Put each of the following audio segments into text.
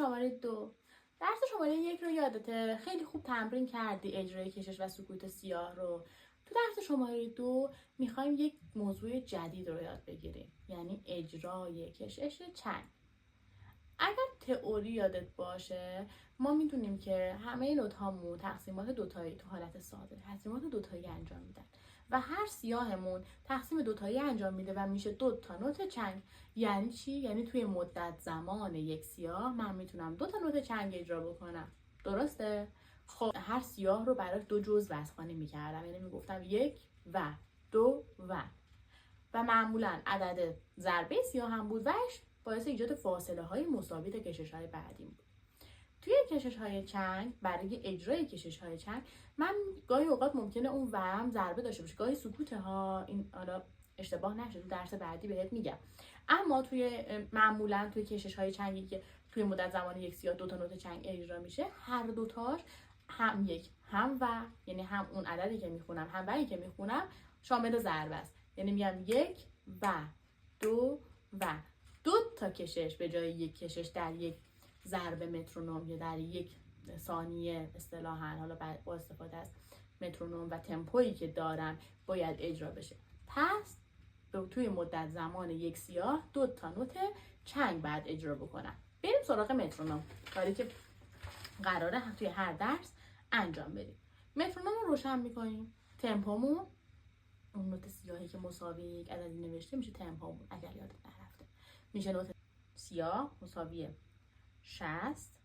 شماره 2. درس شماره 1 رو یادته؟ خیلی خوب تمرین کردی اجرای کشش و سکوت سیاه رو. تو درس شماره 2 میخوایم یک موضوع جدید رو یاد بگیریم، یعنی اجرای کشش چنگ. اگر تئوری یادت باشه ما میدونیم که همه نوت‌هامون تقسیمات دوتایی تو حالت ساده تقسیمات دوتایی انجام میدن و هر سیاهمون تقسیم دوتایی انجام میده و میشه 2 تا نوت چنگ. یعنی چی؟ یعنی توی مدت زمان یک سیاه من میتونم 2 تا نوت چنگ اجرا بکنم. درسته؟ خب هر سیاه رو برای 2 جزء وزن‌خوانی میکردم، یعنی میگفتم 1 و 2 و معمولا عدد ضربه سیاه هم بود وش باعث ایجاد فاصله های مساوی تا کشش های بعدی بود. توی کشش های چنگ، برای اجرای کشش های چنگ من گاهی اوقات ممکنه اون ورم ضربه داشته باشه، گاهی سکوته ها. این حالا اشتباه نشه، تو درس بعدی بهت میگم. اما توی معمولا توی کشش های چنگی که توی مدت زمان یک سیاه 2 تا نوت چنگ اجرا میشه، هر دوتاش هم یک هم و، یعنی هم اون عددی که میخونم هم وی که میخونم شامل ضربه است. یعنی میگم 1 و 2 و 2 تا کشش به جای یک کشش در یک ضرب مترونوم یا در یک ثانیه اصطلاحاً، حالا با استفاده از مترونوم و تمپویی که دارم باید اجرا بشه. پس توی مدت زمان یک سیاه 2 تا نوت چنگ بعد اجرا بکنم. بریم سراغ مترونوم، کاری که قراره توی هر درس انجام بدیم. مترونوم رو روشن میکنیم. تمپومون اون نوت سیاهی که مساوی یک عددی نوشته میشه تمپومون، اگر یادت نرفته میشه نوت سیاه مساوی 60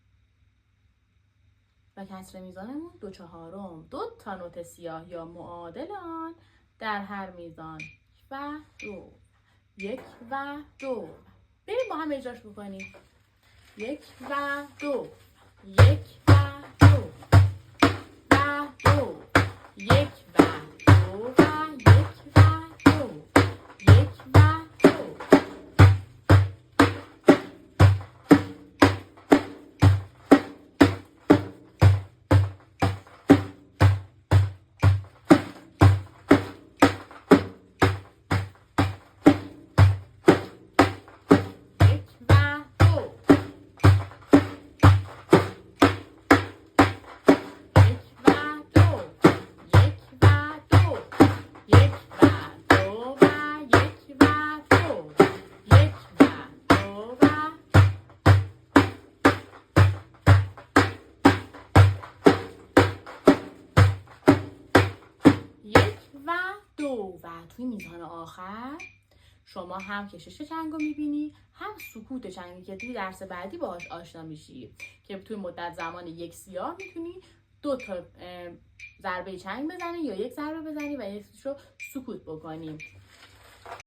و کسر میزانمون 2/4. 2 تا نوت سیاه یا معادل آن در هر میزان و 2 1 و 2. بریم با هم اجراش بکنیم. 1 و 2 1 و 2 و 2 1 و 2 و 1 و 2 1 و 2. و توی میزان آخر شما هم کشش چنگ رو میبینی هم سکوت چنگی که توی درس بعدی باهاش آشنا میشی که توی مدت زمان یک سیاه میتونی 2 تا ضربه چنگ بزنی یا یک ضربه بزنی و یکیش رو سکوت بکنی.